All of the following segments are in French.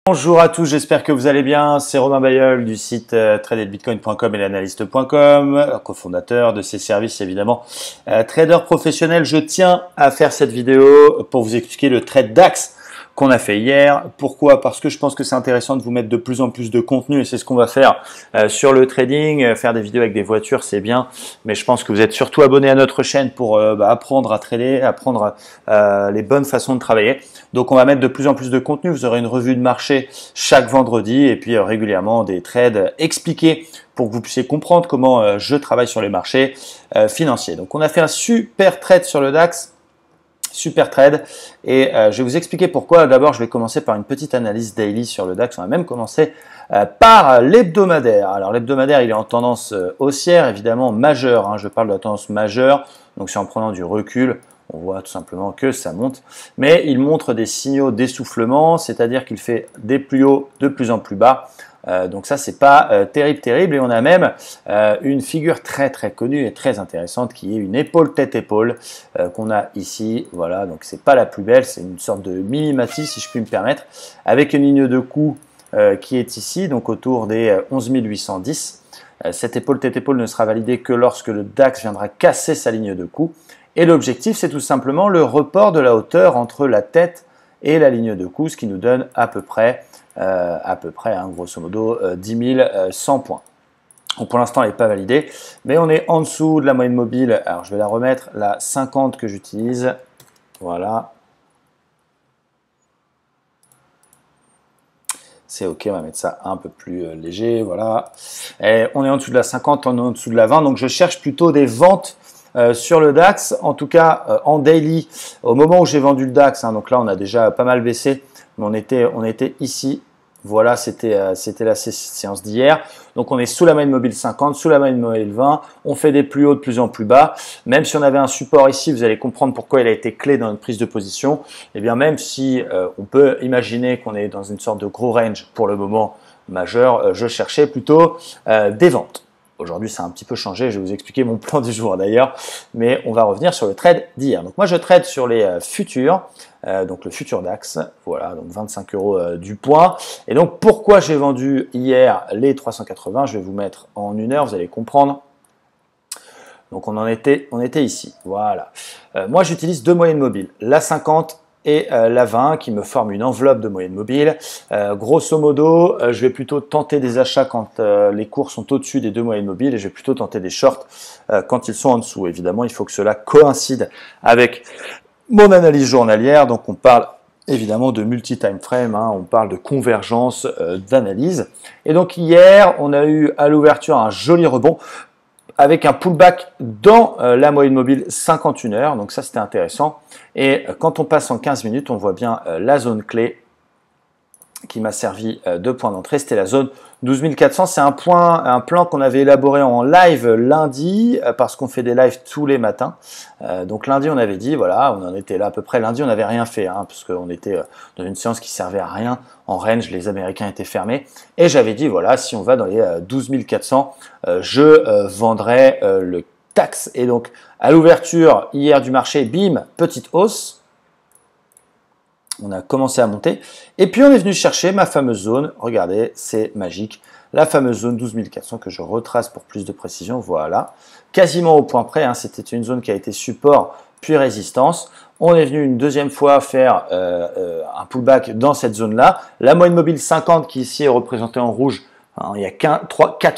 Bonjour à tous, j'espère que vous allez bien. C'est Romain Bayeul du site tradedbitcoin.com et l'analyste.com, cofondateur de ces services évidemment. Trader professionnel, je tiens à faire cette vidéo pour vous expliquer le trade DAX qu'on a fait hier. Pourquoi? Parce que je pense que c'est intéressant de vous mettre de plus en plus de contenu et c'est ce qu'on va faire sur le trading. Faire des vidéos avec des voitures, c'est bien, mais je pense que vous êtes surtout abonnés à notre chaîne pour apprendre à trader, apprendre les bonnes façons de travailler. Donc, on va mettre de plus en plus de contenu. Vous aurez une revue de marché chaque vendredi et puis régulièrement des trades expliqués pour que vous puissiez comprendre comment je travaille sur les marchés financiers. Donc, on a fait un super trade sur le DAX. Super trade et je vais vous expliquer pourquoi. D'abord, je vais commencer par une petite analyse daily sur le DAX. On va même commencer par l'hebdomadaire. Alors l'hebdomadaire, il est en tendance haussière, évidemment majeure. Hein. Je parle de la tendance majeure, donc c'est en prenant du recul. On voit tout simplement que ça monte, mais il montre des signaux d'essoufflement, c'est-à-dire qu'il fait des plus hauts de plus en plus bas. Donc ça, c'est pas terrible. Et on a même une figure très connue et très intéressante qui est une épaule tête-épaule qu'on a ici. Voilà, donc c'est pas la plus belle, c'est une sorte de mini-matie si je puis me permettre, avec une ligne de coup qui est ici, donc autour des 11 810. Cette épaule tête-épaule ne sera validée que lorsque le DAX viendra casser sa ligne de coup. Et l'objectif, c'est tout simplement le report de la hauteur entre la tête et la ligne de coup, ce qui nous donne à peu près, grosso modo, 10 100 points. Donc pour l'instant, elle n'est pas validée, mais on est en dessous de la moyenne mobile. Alors, je vais la remettre, la 50 que j'utilise. Voilà. C'est OK, on va mettre ça un peu plus léger. Voilà. Et on est en dessous de la 50, on est en dessous de la 20. Donc, je cherche plutôt des ventes sur le DAX, en tout cas en daily, au moment où j'ai vendu le DAX, hein, donc là on a déjà pas mal baissé, mais on était ici, voilà, c'était la séance d'hier, donc on est sous la moyenne mobile 50, sous la moyenne mobile 20, on fait des plus hauts de plus en plus bas, même si on avait un support ici, vous allez comprendre pourquoi il a été clé dans notre prise de position, et bien même si on peut imaginer qu'on est dans une sorte de gros range pour le moment majeur, je cherchais plutôt des ventes. Aujourd'hui, ça a un petit peu changé. Je vais vous expliquer mon plan du jour d'ailleurs, mais on va revenir sur le trade d'hier. Donc moi, je trade sur les futurs, donc le futur DAX. Voilà, donc 25 € du point. Et donc, pourquoi j'ai vendu hier les 380? Je vais vous mettre en une heure, vous allez comprendre. Donc on était ici. Voilà. Moi, j'utilise deux moyennes mobiles, la 50 et la 20 qui me forment une enveloppe de moyenne mobile. Grosso modo, je vais plutôt tenter des achats quand les cours sont au-dessus des deux moyennes mobiles et je vais plutôt tenter des shorts quand ils sont en dessous. Évidemment, il faut que cela coïncide avec mon analyse journalière. Donc, on parle évidemment de multi-time frame, hein, on parle de convergence d'analyse. Et donc, hier, on a eu à l'ouverture un joli rebond avec un pullback dans la moyenne mobile 51 heures, donc ça c'était intéressant. Et quand on passe en 15 minutes, on voit bien la zone clé qui m'a servi de point d'entrée, c'était la zone 12 400. C'est un plan qu'on avait élaboré en live lundi, parce qu'on fait des lives tous les matins. Donc lundi, on avait dit, voilà, on en était là à peu près. Lundi, on n'avait rien fait, hein, parce qu'on était dans une séance qui servait à rien. En range, les Américains étaient fermés. Et j'avais dit, voilà, si on va dans les 12 400, je vendrai le DAX. Et donc, à l'ouverture hier du marché, bim, petite hausse. On a commencé à monter et puis on est venu chercher ma fameuse zone, regardez, c'est magique, la fameuse zone 12 400 que je retrace pour plus de précision, voilà, quasiment au point près, hein, c'était une zone qui a été support puis résistance. On est venu une deuxième fois faire un pullback dans cette zone-là, la moyenne mobile 50 qui ici est représentée en rouge. Hein, il y a 4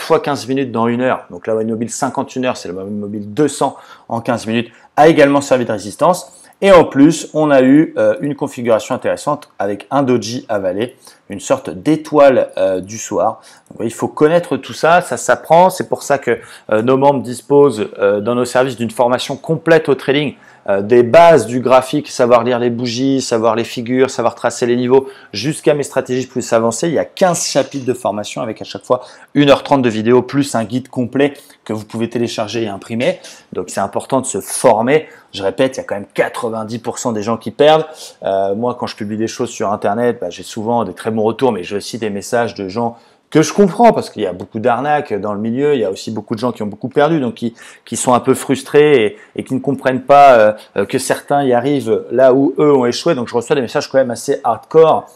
fois 15 minutes dans une heure, donc la moyenne mobile 51 heures, c'est la moyenne mobile 200 en 15 minutes, a également servi de résistance. Et en plus, on a eu une configuration intéressante avec un doji avalé, une sorte d'étoile du soir. Donc, il faut connaître tout ça, ça s'apprend. C'est pour ça que nos membres disposent dans nos services d'une formation complète au trading, des bases du graphique, savoir lire les bougies, savoir les figures, savoir tracer les niveaux, jusqu'à mes stratégies plus avancées. Il y a 15 chapitres de formation avec à chaque fois 1h30 de vidéo plus un guide complet que vous pouvez télécharger et imprimer. Donc c'est important de se former. Je répète, il y a quand même 90% des gens qui perdent. Moi, quand je publie des choses sur Internet, j'ai souvent des très bons retours, mais j'ai aussi des messages de gens que je comprends parce qu'il y a beaucoup d'arnaques dans le milieu, il y a aussi beaucoup de gens qui ont beaucoup perdu, donc qui sont un peu frustrés et qui ne comprennent pas que certains y arrivent là où eux ont échoué. Donc je reçois des messages quand même assez hardcore,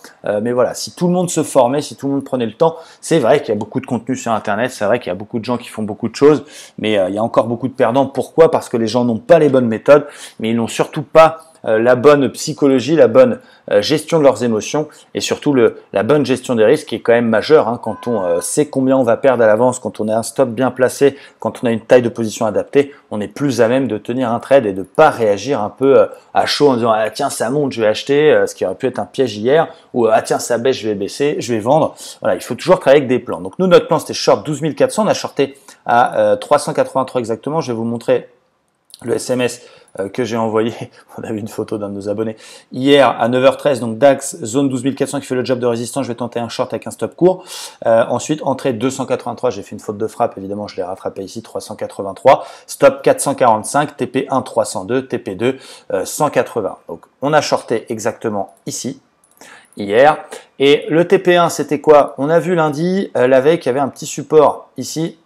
mais voilà, si tout le monde se formait, si tout le monde prenait le temps, c'est vrai qu'il y a beaucoup de contenu sur Internet, c'est vrai qu'il y a beaucoup de gens qui font beaucoup de choses, mais il y a encore beaucoup de perdants. Pourquoi? Parce que les gens n'ont pas les bonnes méthodes, mais ils n'ont surtout pas la bonne psychologie, la bonne gestion de leurs émotions et surtout la bonne gestion des risques qui est quand même majeure hein, quand on sait combien on va perdre à l'avance, quand on a un stop bien placé, quand on a une taille de position adaptée, on est plus à même de tenir un trade et de pas réagir un peu à chaud en disant ah, tiens ça monte je vais acheter, ce qui aurait pu être un piège hier, ou ah tiens ça baisse je vais baisser, je vais vendre. Voilà, il faut toujours travailler avec des plans. Donc nous notre plan c'était short 12 400, on a shorté à 383 exactement. Je vais vous montrer le SMS que j'ai envoyé, on a vu une photo d'un de nos abonnés, hier à 9h13, donc DAX, zone 12 400 qui fait le job de résistance, je vais tenter un short avec un stop court. Ensuite, entrée 283, j'ai fait une faute de frappe, évidemment je l'ai rattrapé ici, 383, stop 445, TP1 302, TP2 180. Donc on a shorté exactement ici, hier. Et le TP1 c'était quoi? On a vu lundi, la veille, qu'il y avait un petit support ici,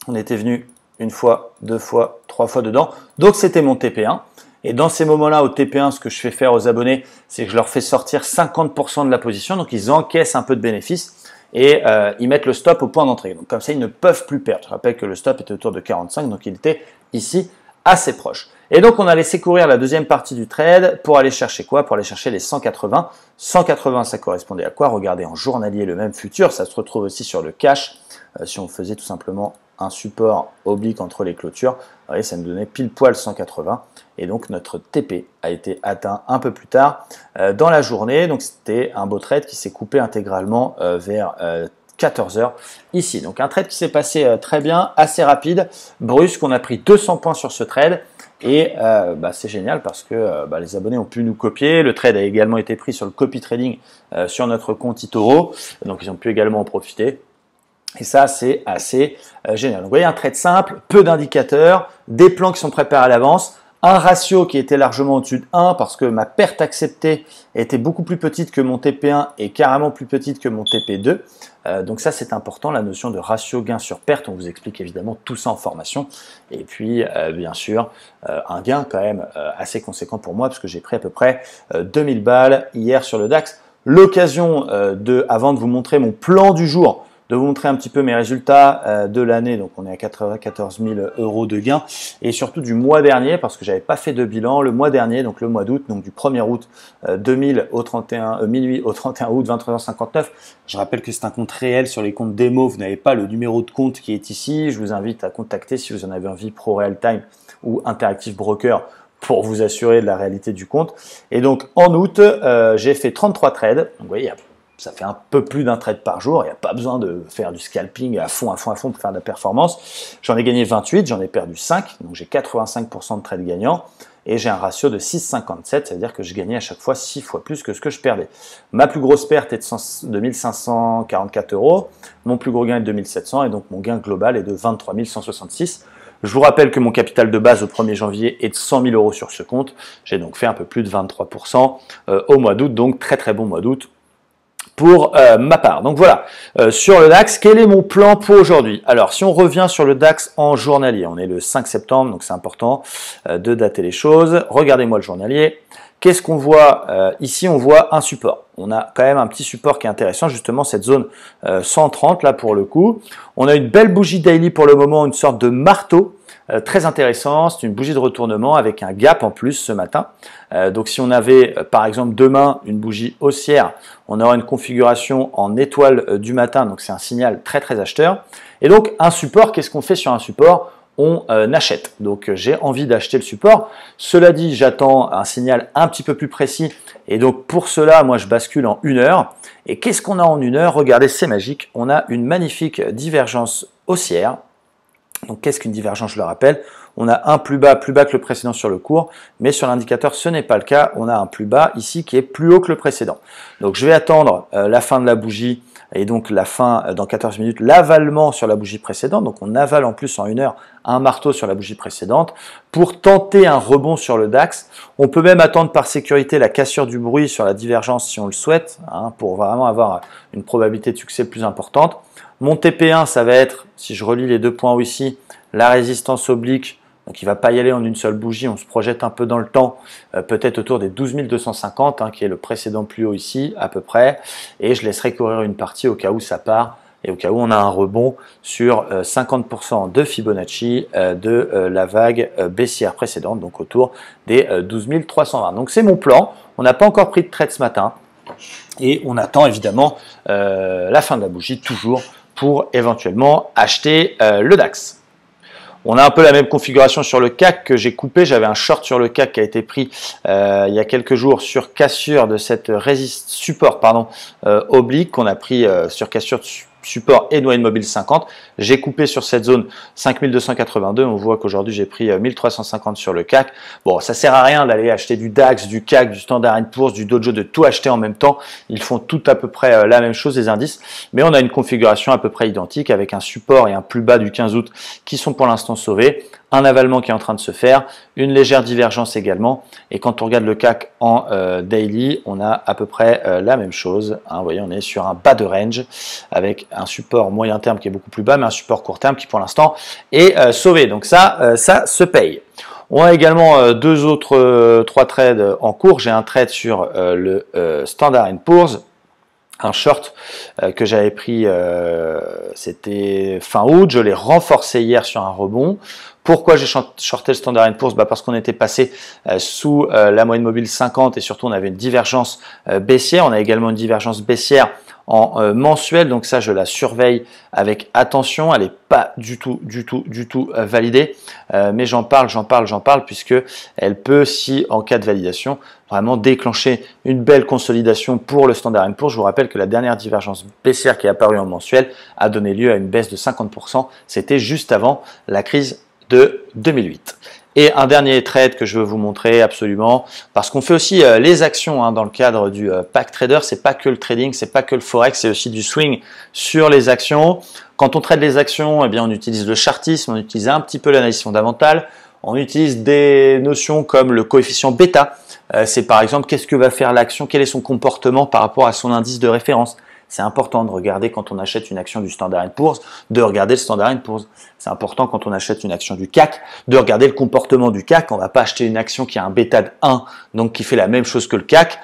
on était venu une fois, deux fois, trois fois dedans. Donc c'était mon TP1. Et dans ces moments-là, au TP1, ce que je fais faire aux abonnés, c'est que je leur fais sortir 50% de la position. Donc ils encaissent un peu de bénéfice et ils mettent le stop au point d'entrée. Donc comme ça, ils ne peuvent plus perdre. Je rappelle que le stop était autour de 45, donc il était ici assez proche. Et donc on a laissé courir la deuxième partie du trade pour aller chercher quoi? Pour aller chercher les 180. 180, ça correspondait à quoi? Regardez en journalier le même futur, ça se retrouve aussi sur le cash. Si on faisait tout simplement un support oblique entre les clôtures, vous voyez, ça nous donnait pile poil 180 et donc notre TP a été atteint un peu plus tard dans la journée. Donc c'était un beau trade qui s'est coupé intégralement vers 14h ici. Donc un trade qui s'est passé très bien, assez rapide, brusque. On a pris 200 points sur ce trade et c'est génial parce que les abonnés ont pu nous copier. Le trade a également été pris sur le copy trading sur notre compte eToro, donc ils ont pu également en profiter. Et ça, c'est assez génial. Donc, vous voyez, un trade simple, peu d'indicateurs, des plans qui sont préparés à l'avance, un ratio qui était largement au-dessus de 1 parce que ma perte acceptée était beaucoup plus petite que mon TP1 et carrément plus petite que mon TP2. Donc ça, c'est important, la notion de ratio gain sur perte. On vous explique évidemment tout ça en formation. Et puis, bien sûr, un gain quand même assez conséquent pour moi parce que j'ai pris à peu près 2000 balles hier sur le DAX. L'occasion avant de vous montrer mon plan du jour, de vous montrer un petit peu mes résultats de l'année. Donc on est à 94 000 € de gains et surtout du mois dernier parce que j'avais pas fait de bilan le mois dernier, donc le mois d'août, donc du 1er août 2000 au 31 minuit au 31 août 23h59. Je rappelle que c'est un compte réel. Sur les comptes démo, vous n'avez pas le numéro de compte qui est ici. Je vous invite à contacter si vous en avez envie Pro Real Time ou Interactive Broker pour vous assurer de la réalité du compte. Et donc en août, j'ai fait 33 trades. Donc vous voyez, ça fait un peu plus d'un trade par jour. Il n'y a pas besoin de faire du scalping à fond pour faire de la performance. J'en ai gagné 28, j'en ai perdu 5. Donc j'ai 85% de trades gagnants. Et j'ai un ratio de 6,57, c'est-à-dire que je gagnais à chaque fois 6 fois plus que ce que je perdais. Ma plus grosse perte est de 1544 €. Mon plus gros gain est de 2700 et donc mon gain global est de 23 166. Je vous rappelle que mon capital de base au 1er janvier est de 100 000 € sur ce compte. J'ai donc fait un peu plus de 23% au mois d'août, donc très très bon mois d'août pour ma part. Donc voilà, sur le DAX, quel est mon plan pour aujourd'hui? Alors, si on revient sur le DAX en journalier, on est le 5 septembre, donc c'est important de dater les choses. Regardez-moi le journalier. Qu'est-ce qu'on voit ici? On voit un support. On a quand même un petit support qui est intéressant, justement cette zone 130 là pour le coup. On a une belle bougie daily pour le moment, une sorte de marteau. Très intéressant, c'est une bougie de retournement avec un gap en plus ce matin. Donc si on avait par exemple demain une bougie haussière, on aura une configuration en étoile du matin, donc c'est un signal très très acheteur. Et donc un support, qu'est-ce qu'on fait sur un support? On achète. Donc j'ai envie d'acheter le support. Cela dit, j'attends un signal un petit peu plus précis et donc pour cela, moi je bascule en 1 heure. Et qu'est-ce qu'on a en 1 heure? Regardez, c'est magique. On a une magnifique divergence haussière. Donc, qu'est-ce qu'une divergence? Je le rappelle, on a un plus bas que le précédent sur le cours, mais sur l'indicateur, ce n'est pas le cas. On a un plus bas ici qui est plus haut que le précédent. Donc, je vais attendre la fin de la bougie et donc la fin dans 14 minutes, l'avalement sur la bougie précédente. Donc, on avale en plus en 1 heure un marteau sur la bougie précédente pour tenter un rebond sur le DAX. On peut même attendre par sécurité la cassure du bruit sur la divergence si on le souhaite, hein, pour vraiment avoir une probabilité de succès plus importante. Mon TP1, ça va être, si je relis les 2 points ici, la résistance oblique. Donc, il ne va pas y aller en une seule bougie. On se projette un peu dans le temps, peut-être autour des 12 250, hein, qui est le précédent plus haut ici, à peu près. Et je laisserai courir une partie au cas où ça part et au cas où on a un rebond sur 50% de Fibonacci de la vague baissière précédente, donc autour des 12 320. Donc, c'est mon plan. On n'a pas encore pris de trade ce matin. Et on attend évidemment la fin de la bougie, toujours, pour éventuellement acheter le DAX. On a un peu la même configuration sur le CAC que j'ai coupé. J'avais un short sur le CAC qui a été pris il y a quelques jours sur cassure de cette support oblique qu'on a pris sur cassure de support et noyau mobile 50. J'ai coupé sur cette zone 5282. On voit qu'aujourd'hui j'ai pris 1350 sur le CAC. Bon, ça sert à rien d'aller acheter du DAX, du CAC, du Standard & Poor's, du Dow Jones, de tout acheter en même temps. Ils font tout à peu près la même chose, les indices. Mais on a une configuration à peu près identique avec un support et un plus bas du 15 août qui sont pour l'instant sauvés. Un avalement qui est en train de se faire, une légère divergence également. Et quand on regarde le CAC en daily, on a à peu près la même chose. Hein, vous voyez, on est sur un bas de range avec un support moyen terme qui est beaucoup plus bas, mais un support court terme qui pour l'instant est sauvé. Donc ça se paye. On a également 3 trades en cours. J'ai un trade sur le Standard & Poor's. Un short que j'avais pris, c'était fin août, je l'ai renforcé hier sur un rebond. Pourquoi j'ai shorté le Standard & Poor's? Parce qu'on était passé sous la moyenne mobile 50 et surtout on avait une divergence baissière. On a également une divergence baissière en mensuel, donc ça je la surveille avec attention. Elle n'est pas du tout validée, mais j'en parle puisque elle peut, si en cas de validation, vraiment déclencher une belle consolidation pour le Standard & Poor's. Je vous rappelle que la dernière divergence baissière qui est apparue en mensuel a donné lieu à une baisse de 50%. C'était juste avant la crise de 2008. Et un dernier trade que je veux vous montrer absolument, parce qu'on fait aussi les actions dans le cadre du pack trader. C'est pas que le trading, c'est pas que le forex, c'est aussi du swing sur les actions. Quand on trade les actions, eh bien on utilise le chartisme, on utilise un petit peu l'analyse fondamentale, on utilise des notions comme le coefficient bêta. C'est par exemple qu'est-ce que va faire l'action, quel est son comportement par rapport à son indice de référence. C'est important de regarder quand on achète une action du Standard & Poor's, de regarder le Standard & Poor's. C'est important quand on achète une action du CAC, de regarder le comportement du CAC. On ne va pas acheter une action qui a un bêta de 1, donc qui fait la même chose que le CAC,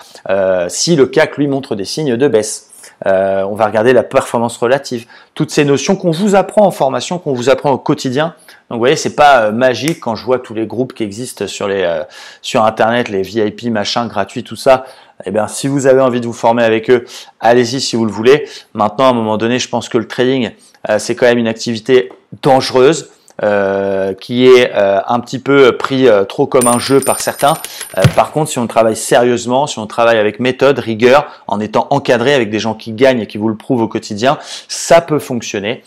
si le CAC lui montre des signes de baisse. On va regarder la performance relative. Toutes ces notions qu'on vous apprend en formation, qu'on vous apprend au quotidien. Donc vous voyez, c'est pas magique quand je vois tous les groupes qui existent sur Internet, les VIP, machin, gratuits, tout ça. Eh bien, si vous avez envie de vous former avec eux, allez-y si vous le voulez. Maintenant, à un moment donné, je pense que le trading, c'est quand même une activité dangereuse. Qui est un petit peu pris trop comme un jeu par certains. Par contre, si on travaille sérieusement, si on travaille avec méthode, rigueur, en étant encadré avec des gens qui gagnent et qui vous le prouvent au quotidien, ça peut fonctionner.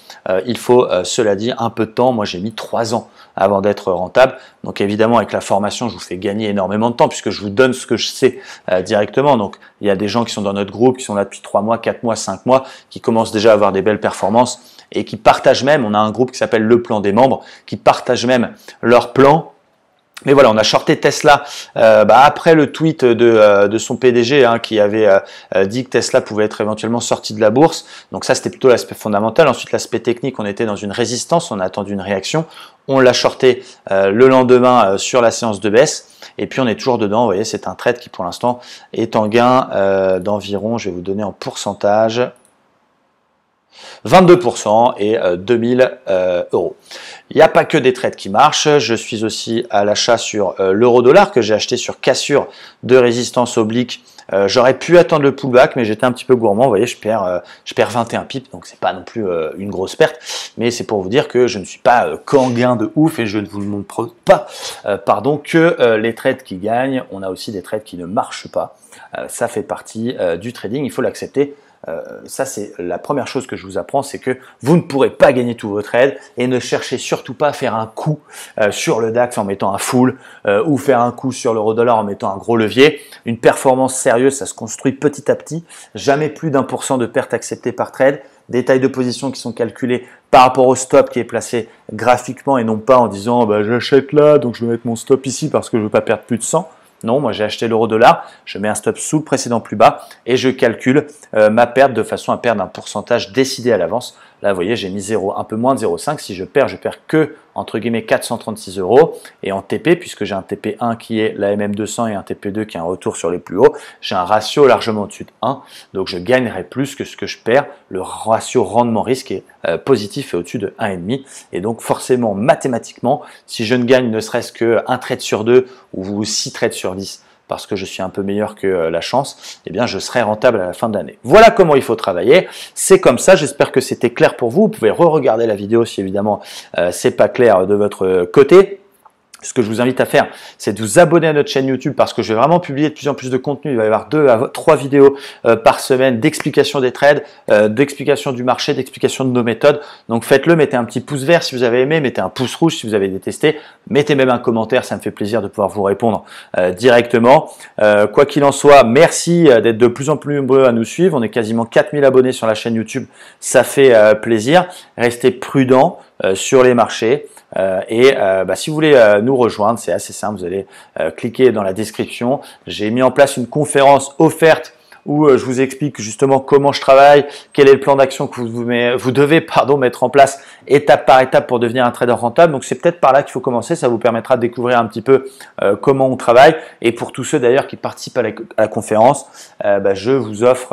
Il faut, cela dit, un peu de temps. Moi, j'ai mis 3 ans avant d'être rentable. Donc évidemment, avec la formation, je vous fais gagner énormément de temps puisque je vous donne ce que je sais directement. Donc il y a des gens qui sont dans notre groupe, qui sont là depuis 3 mois, 4 mois, 5 mois, qui commencent déjà à avoir des belles performances et qui partagent même, on a un groupe qui s'appelle le plan des membres, qui partagent même leur plan. Mais voilà, on a shorté Tesla après le tweet de son PDG qui avait dit que Tesla pouvait être éventuellement sorti de la bourse. Donc ça, c'était plutôt l'aspect fondamental. Ensuite, l'aspect technique, on était dans une résistance, on a attendu une réaction. On l'a shorté le lendemain sur la séance de baisse. Et puis, on est toujours dedans. Vous voyez, c'est un trade qui, pour l'instant, est en gain d'environ, je vais vous donner en pourcentage, 22% et 2000 euros. Il n'y a pas que des trades qui marchent. Je suis aussi à l'achat sur l'euro-dollar que j'ai acheté sur cassure de résistance oblique. J'aurais pu attendre le pullback, mais j'étais un petit peu gourmand. Vous voyez, je perds 21 pips, donc c'est pas non plus une grosse perte. Mais c'est pour vous dire que je ne suis pas qu'en gain de ouf et je ne vous montre pas que les trades qui gagnent. On a aussi des trades qui ne marchent pas. Ça fait partie du trading, il faut l'accepter. Ça, c'est la première chose que je vous apprends, c'est que vous ne pourrez pas gagner tous vos trades et ne cherchez surtout pas à faire un coup sur le DAX en mettant un full ou faire un coup sur l'euro-dollar en mettant un gros levier. Une performance sérieuse, ça se construit petit à petit. Jamais plus d'1% de perte acceptée par trade. Des tailles de position qui sont calculées par rapport au stop qui est placé graphiquement et non pas en disant bah, j'achète là donc je vais mettre mon stop ici parce que je ne veux pas perdre plus de 100. Non, moi j'ai acheté l'euro-dollar, je mets un stop sous le précédent plus bas et je calcule ma perte de façon à perdre un pourcentage décidé à l'avance. Là, vous voyez, j'ai mis 0, un peu moins de 0,5. Si je perds que, entre guillemets, 436 €. Et en TP, puisque j'ai un TP1 qui est la MM200 et un TP2 qui est un retour sur les plus hauts, j'ai un ratio largement au-dessus de 1. Donc, je gagnerai plus que ce que je perds. Le ratio rendement-risque est positif et au-dessus de 1,5. Et donc, forcément, mathématiquement, si je ne gagne ne serait-ce qu'un trade sur 2 ou 6 trades sur 10, parce que je suis un peu meilleur que la chance, eh bien je serai rentable à la fin de l'année. Voilà comment il faut travailler. C'est comme ça. J'espère que c'était clair pour vous. Vous pouvez re-regarder la vidéo si évidemment c'est pas clair de votre côté. Ce que je vous invite à faire, c'est de vous abonner à notre chaîne YouTube parce que je vais vraiment publier de plus en plus de contenu. Il va y avoir 2 à 3 vidéos par semaine d'explication des trades, d'explication du marché, d'explication de nos méthodes. Donc faites-le, mettez un petit pouce vert si vous avez aimé, mettez un pouce rouge si vous avez détesté, mettez même un commentaire, ça me fait plaisir de pouvoir vous répondre directement. Quoi qu'il en soit, merci d'être de plus en plus nombreux à nous suivre. On est quasiment 4000 abonnés sur la chaîne YouTube, ça fait plaisir. Restez prudents sur les marchés. Si vous voulez nous rejoindre, c'est assez simple, vous allez cliquer dans la description. J'ai mis en place une conférence offerte où je vous explique justement comment je travaille, quel est le plan d'action que vous devez mettre en place étape par étape pour devenir un trader rentable. Donc c'est peut-être par là qu'il faut commencer, ça vous permettra de découvrir un petit peu comment on travaille. Et pour tous ceux d'ailleurs qui participent à la conférence, je vous offre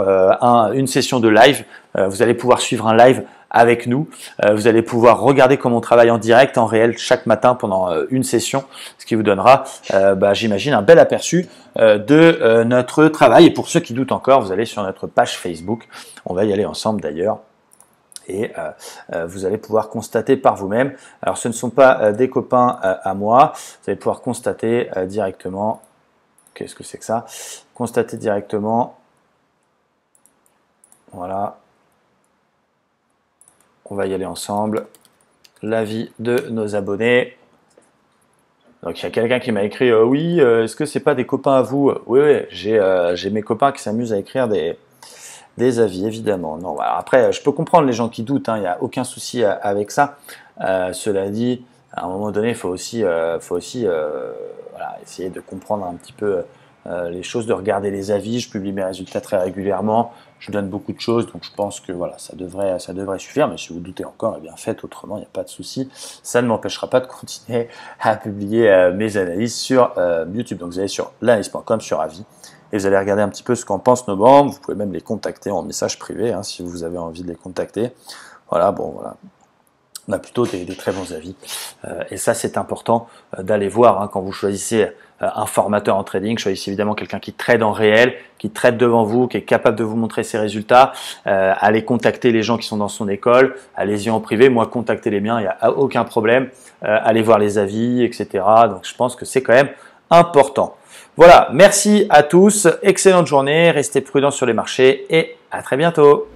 une session de live. Vous allez pouvoir suivre un live avec nous. Vous allez pouvoir regarder comment on travaille en direct, en réel, chaque matin pendant une session, ce qui vous donnera, j'imagine, un bel aperçu de notre travail. Et pour ceux qui doutent encore, vous allez sur notre page Facebook. On va y aller ensemble d'ailleurs. Et vous allez pouvoir constater par vous-même. Alors, ce ne sont pas des copains à moi. Vous allez pouvoir constater directement. Qu'est-ce que c'est que ça? Constater directement. Voilà. On va y aller ensemble. L'avis de nos abonnés. Donc, il y a quelqu'un qui m'a écrit oui, est-ce que c'est pas des copains à vous? Oui, j'ai mes copains qui s'amusent à écrire des avis, évidemment. Non, voilà. Après, je peux comprendre les gens qui doutent, il n'y a aucun souci avec ça. Cela dit, à un moment donné, il faut aussi essayer de comprendre un petit peu les choses, de regarder les avis. Je publie mes résultats très régulièrement. Je donne beaucoup de choses, donc je pense que voilà, ça devrait suffire. Mais si vous doutez encore, eh bien faites autrement, il n'y a pas de souci. Ça ne m'empêchera pas de continuer à publier mes analyses sur YouTube. Donc vous allez sur l'analyse.com, sur avis, et vous allez regarder un petit peu ce qu'en pensent nos membres. Vous pouvez même les contacter en message privé si vous avez envie de les contacter. Voilà, voilà. On a plutôt des très bons avis. Et ça, c'est important d'aller voir quand vous choisissez un formateur en trading. Choisissez évidemment quelqu'un qui trade en réel, qui trade devant vous, qui est capable de vous montrer ses résultats. Allez contacter les gens qui sont dans son école. Allez-y en privé. Moi, contactez les miens, il n'y a aucun problème. Allez voir les avis, etc. Donc, je pense que c'est quand même important. Voilà, merci à tous. Excellente journée. Restez prudents sur les marchés et à très bientôt.